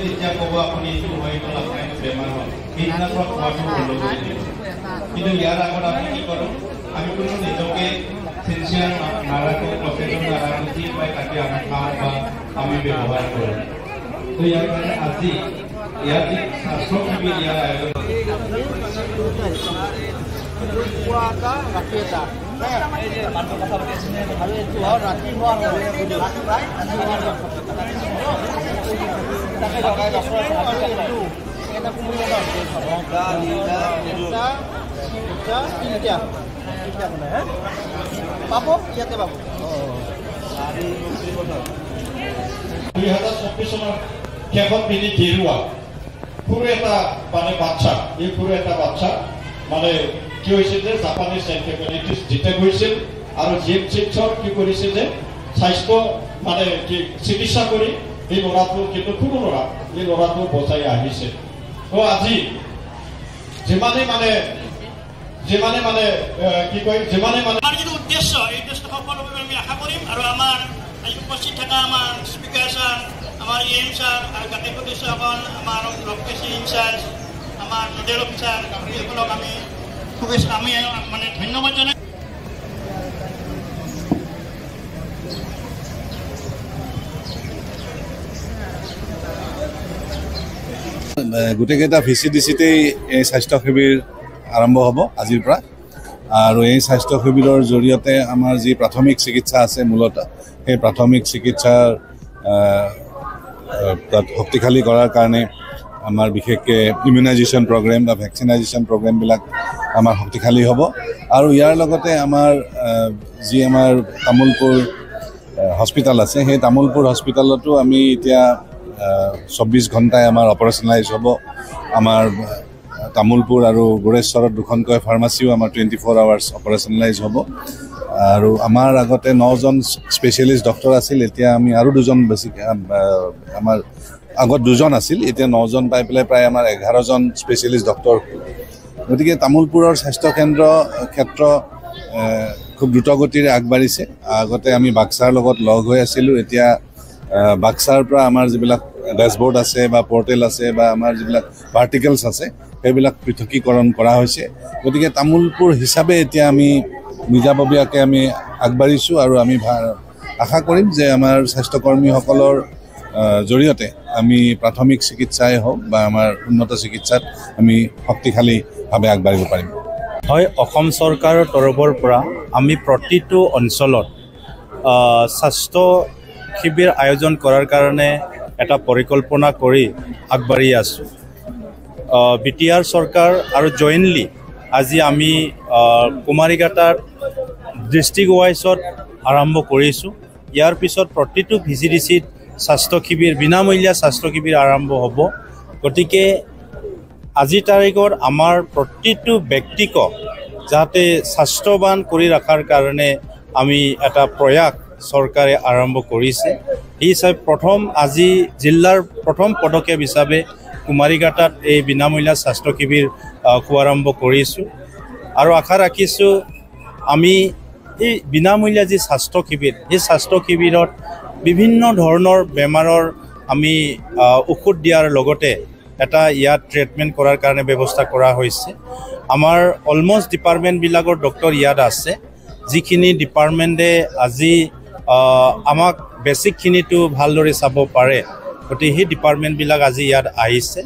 যেতিয়া ক'ব আপুনি এইটো হৈ গ'ল আপোনাৰ বেমাৰ হ'ল সেইদিনাৰ পৰা খোৱাটো বন্ধ কৰি দিব কিন্তু ইয়াৰ আগত আমি কি কৰোঁ আমি কোনো নিজকে চিনচিয়াৰ নাৰাখোঁ সচেতন নাৰাখোঁ যি পাই তাকে আমি খাওঁ বা আমি ব্যৱহাৰ কৰোঁ তো ইয়াৰ কাৰণে আজি ইয়াত স্বাস্থ্য শিবিৰ ইয়াৰ আয়োজন পাবো ইয়াতে পাবো 2024 চনৰ শেষত পিনি গেৰুৱা সৰু এটা মানে বাচ্চা এই সৰু এটা বাচ্চা মানে কি হৈছে যে জাপানিজ এনকেফেলাইটিছ যেতিয়া হৈছিল আৰু জিএমচিএইচৰ কি কৰিছে যে স্বাস্থ্য মানে কি চিকিৎসা কৰি এই ল'ৰাটো কিন্তু সৰু ল'ৰা এই ল'ৰাটো বচাই আহিছে তো আজি যিমানে মানে কি কয় যিমানে মানে আমাৰ যিটো উদ্দেশ্য এই উদ্দেশ্য সকলোকে আমি আশা কৰিম আৰু আমাৰ উপস্থিত থকা আমাৰ স্পীকাৰ ছাৰ আমাৰ EM ছাৰ আৰু জাতীয় সদস্যসকল আমাৰ লকেচি ইনচাৰ্জ আমাৰ নডেল অফিচাৰ সকলক আমি মানে ধন্যবাদ জনাই গোটেইকেইটা VCDCতেই এই স্বাস্থ্য শিবিৰ আৰম্ভ হ'ব আজিৰ পৰা আৰু এই স্বাস্থ্য শিবিৰৰ জৰিয়তে আমাৰ যি প্ৰাথমিক চিকিৎসা আছে মূলতঃ সেই প্ৰাথমিক চিকিৎসাৰ শক্তিশালী কৰাৰ কাৰণে আমাৰ বিশেষকৈ ইমিউনাইজেশ্যন প্ৰগ্ৰেম বা ভেকচিনাইজেশ্যন প্ৰগ্ৰেমবিলাক আমাৰ শক্তিশালী হ'ব আৰু ইয়াৰ লগতে আমাৰ যি আমাৰ তামোলপুৰ হস্পিটেল আছে সেই তামোলপুৰ হস্পিটেলতো আমি এতিয়া 24 ঘণ্টাই আমাৰ অপাৰেশ্যনালাইজ হ'ব আমাৰ তামোলপুৰ আৰু গোৰেশ্বৰত দুখনকৈ ফাৰ্মাচীও আমাৰ 24 আৱাৰ্ছ অপাৰেশ্যনালাইজ হ'ব আৰু আমাৰ আগতে 9জন স্পেচিয়েলিষ্ট ডক্টৰ আছিল এতিয়া আমি আৰু 2জন বেছি আমাৰ আগত 2জন আছিল এতিয়া 9জন পাই পেলাই প্ৰায় আমাৰ 11জন স্পেচিয়েলিষ্ট ডক্টৰ গতিকে তামোলপুৰৰ স্বাস্থ্য ক্ষেত্ৰ খুব দ্ৰুতগতিৰে আগবাঢ়িছে আগতে আমি বাক্সাৰ লগত লগ হৈ আছিলোঁ এতিয়া বাক্সাৰ পৰা আমাৰ যিবিলাক ডেছবৰ্ড আছে বা পৰ্টেল আছে বা আমাৰ যিবিলাক পাৰ্টিকেলছ আছে সেইবিলাক পৃথকীকৰণ কৰা হৈছে গতিকে তামোলপুৰ হিচাপে এতিয়া আমি নিজাববীয়াকৈ আমি আগবাঢ়িছোঁ আৰু আমি আশা কৰিম যে আমাৰ স্বাস্থ্যকৰ্মীসকলৰ জৰিয়তে আমি প্ৰাথমিক চিকিৎসাই হওক বা আমাৰ উন্নত চিকিৎসাত আমি শক্তিশালীভাৱে আগবাঢ়িব পাৰিম হয় অসম চৰকাৰৰ তৰফৰ পৰা আমি প্ৰতিটো অঞ্চলত স্বাস্থ্য শিবিৰ আয়োজন কৰাৰ কাৰণে এটা পৰিকল্পনা কৰি আগবাঢ়ি আছোঁ BTR চৰকাৰ আৰু জইণ্টলি আজি আমি কুমাৰীঘাটাৰ ডিষ্ট্ৰিক্ট ৱাইজত আৰম্ভ কৰিছোঁ ইয়াৰ পিছত প্ৰতিটো VCDCত স্বাস্থ্য শিবিৰ বিনামূলীয়া স্বাস্থ্য শিবিৰ আৰম্ভ হ'ব গতিকে আজিৰ তাৰিখত আমাৰ প্ৰতিটো ব্যক্তিক যাতে স্বাস্থ্যৱান কৰি ৰখাৰ কাৰণে আমি এটা প্ৰয়াস চৰকাৰে আৰম্ভ কৰিছে এই হিচাপে প্ৰথম আজি জিলাৰ প্ৰথম পদক্ষেপ হিচাপে কুমাৰীঘাটাত এই বিনামূলীয়া স্বাস্থ্য শিবিৰ শুভাৰম্ভ কৰিছোঁ আৰু আশা ৰাখিছোঁ আমি এই বিনামূলীয়া যি স্বাস্থ্য শিবিৰ এই স্বাস্থ্য শিবিৰত বিভিন্ন ধৰণৰ বেমাৰৰ আমি ঔষধ দিয়াৰ লগতে এটা ইয়াত ট্ৰিটমেণ্ট কৰাৰ কাৰণে ব্যৱস্থা কৰা হৈছে আমাৰ অলমষ্ট ডিপাৰ্টমেণ্টবিলাকৰ ডক্টৰ ইয়াত আছে যিখিনি ডিপাৰ্টমেণ্টে আজি আমাক বেছিকখিনিতো ভালদৰে চাব পাৰে গতিকে সেই ডিপাৰ্টমেণ্টবিলাক আজি ইয়াত আহিছে